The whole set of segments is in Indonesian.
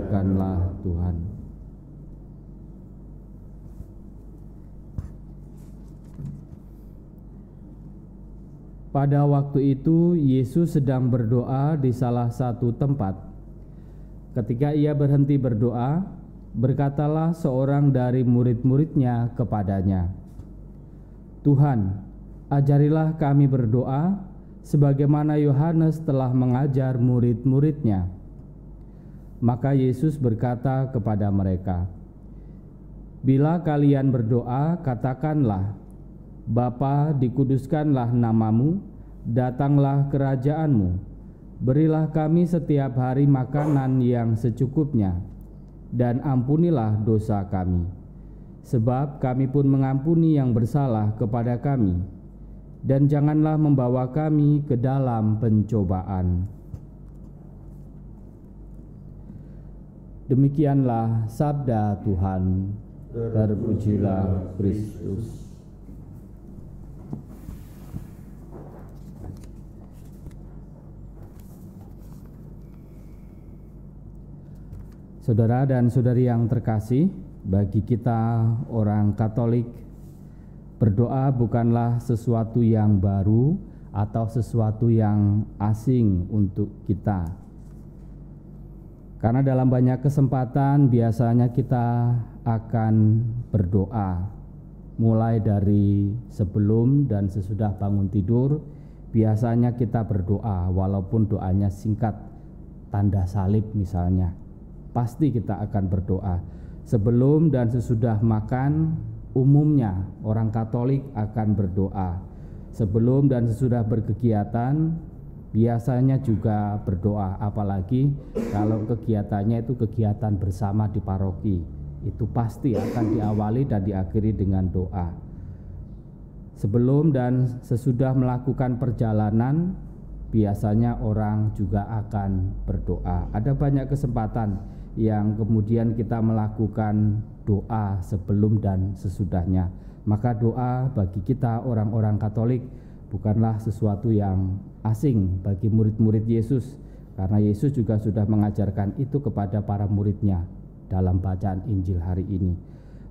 ajarkanlah Tuhan. Pada waktu itu Yesus sedang berdoa di salah satu tempat. Ketika ia berhenti berdoa, berkatalah seorang dari murid-muridnya kepadanya, "Tuhan, ajarilah kami berdoa, sebagaimana Yohanes telah mengajar murid-muridnya." Maka Yesus berkata kepada mereka, "Bila kalian berdoa, katakanlah, Bapa, dikuduskanlah namamu, datanglah kerajaanmu, berilah kami setiap hari makanan yang secukupnya, dan ampunilah dosa kami, sebab kami pun mengampuni yang bersalah kepada kami, dan janganlah membawa kami ke dalam pencobaan." Demikianlah sabda Tuhan. Terpujilah Kristus. Saudara dan saudari yang terkasih, bagi kita orang Katolik, berdoa bukanlah sesuatu yang baru atau sesuatu yang asing untuk kita. Karena dalam banyak kesempatan biasanya kita akan berdoa, mulai dari sebelum dan sesudah bangun tidur. Biasanya kita berdoa walaupun doanya singkat, tanda salib misalnya. Pasti kita akan berdoa. Sebelum dan sesudah makan, umumnya orang Katolik akan berdoa. Sebelum dan sesudah berkegiatan, biasanya juga berdoa. Apalagi kalau kegiatannya itu kegiatan bersama di paroki, itu pasti akan diawali dan diakhiri dengan doa. Sebelum dan sesudah melakukan perjalanan, biasanya orang juga akan berdoa. Ada banyak kesempatan yang kemudian kita melakukan doa sebelum dan sesudahnya. Maka doa bagi kita orang-orang Katolik bukanlah sesuatu yang asing bagi murid-murid Yesus, karena Yesus juga sudah mengajarkan itu kepada para muridnya dalam bacaan Injil hari ini.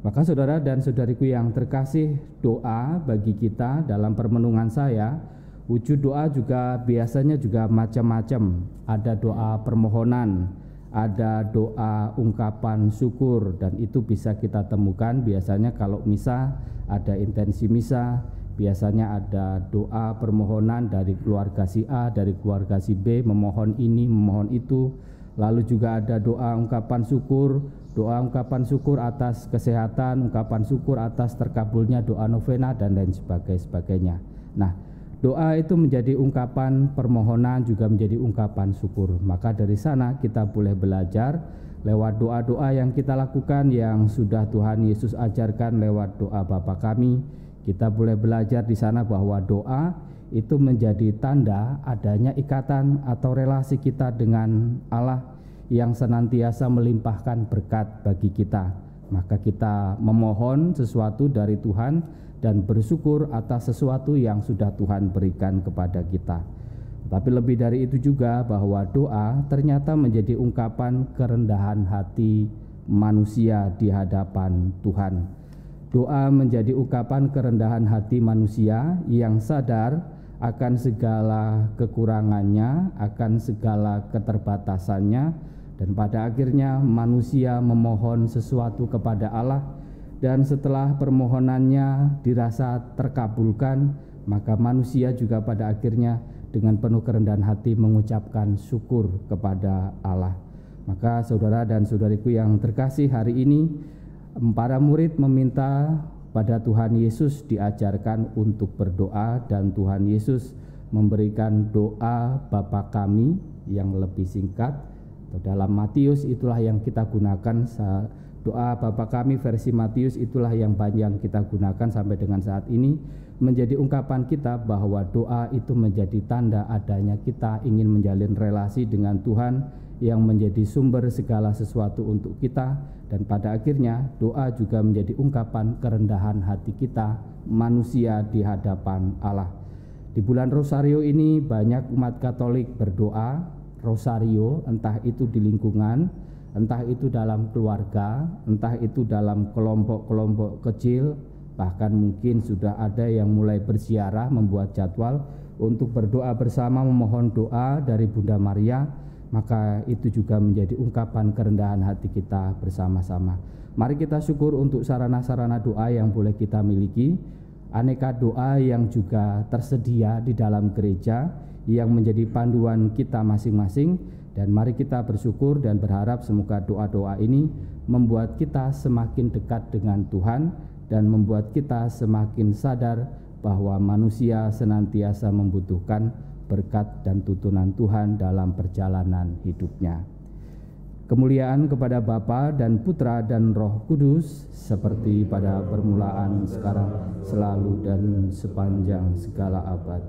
Maka saudara dan saudariku yang terkasih, doa bagi kita dalam permenungan saya, wujud doa juga biasanya juga macam-macam. Ada doa permohonan, ada doa ungkapan syukur, dan itu bisa kita temukan biasanya kalau misa, ada intensi misa, biasanya ada doa permohonan dari keluarga si A, dari keluarga si B, memohon ini, memohon itu. Lalu juga ada doa ungkapan syukur atas kesehatan, ungkapan syukur atas terkabulnya doa novena, dan lain sebagainya. Nah, doa itu menjadi ungkapan permohonan, juga menjadi ungkapan syukur. Maka dari sana kita boleh belajar lewat doa-doa yang kita lakukan, yang sudah Tuhan Yesus ajarkan lewat doa Bapa kami. Kita boleh belajar di sana bahwa doa itu menjadi tanda adanya ikatan atau relasi kita dengan Allah yang senantiasa melimpahkan berkat bagi kita. Maka kita memohon sesuatu dari Tuhan dan bersyukur atas sesuatu yang sudah Tuhan berikan kepada kita. Tapi lebih dari itu juga bahwa doa ternyata menjadi ungkapan kerendahan hati manusia di hadapan Tuhan. Doa menjadi ungkapan kerendahan hati manusia yang sadar akan segala kekurangannya, akan segala keterbatasannya, dan pada akhirnya manusia memohon sesuatu kepada Allah. Dan setelah permohonannya dirasa terkabulkan, maka manusia juga pada akhirnya dengan penuh kerendahan hati mengucapkan syukur kepada Allah. Maka saudara dan saudariku yang terkasih, hari ini para murid meminta pada Tuhan Yesus diajarkan untuk berdoa, dan Tuhan Yesus memberikan doa Bapa kami yang lebih singkat. Dalam Matius itulah yang kita gunakan. Doa Bapa kami versi Matius itulah yang banyak kita gunakan sampai dengan saat ini, menjadi ungkapan kita bahwa doa itu menjadi tanda adanya kita ingin menjalin relasi dengan Tuhan yang menjadi sumber segala sesuatu untuk kita. Dan pada akhirnya doa juga menjadi ungkapan kerendahan hati kita manusia di hadapan Allah. Di bulan Rosario ini banyak umat Katolik berdoa Rosario, entah itu di lingkungan entah itu dalam keluarga, entah itu dalam kelompok-kelompok kecil, bahkan mungkin sudah ada yang mulai berziarah membuat jadwal untuk berdoa bersama memohon doa dari Bunda Maria, maka itu juga menjadi ungkapan kerendahan hati kita bersama-sama. Mari kita syukur untuk sarana-sarana doa yang boleh kita miliki, aneka doa yang juga tersedia di dalam gereja yang menjadi panduan kita masing-masing, dan mari kita bersyukur dan berharap semoga doa-doa ini membuat kita semakin dekat dengan Tuhan dan membuat kita semakin sadar bahwa manusia senantiasa membutuhkan berkat dan tuntunan Tuhan dalam perjalanan hidupnya. Kemuliaan kepada Bapa dan Putra dan Roh Kudus, seperti pada permulaan, sekarang, selalu, dan sepanjang segala abad.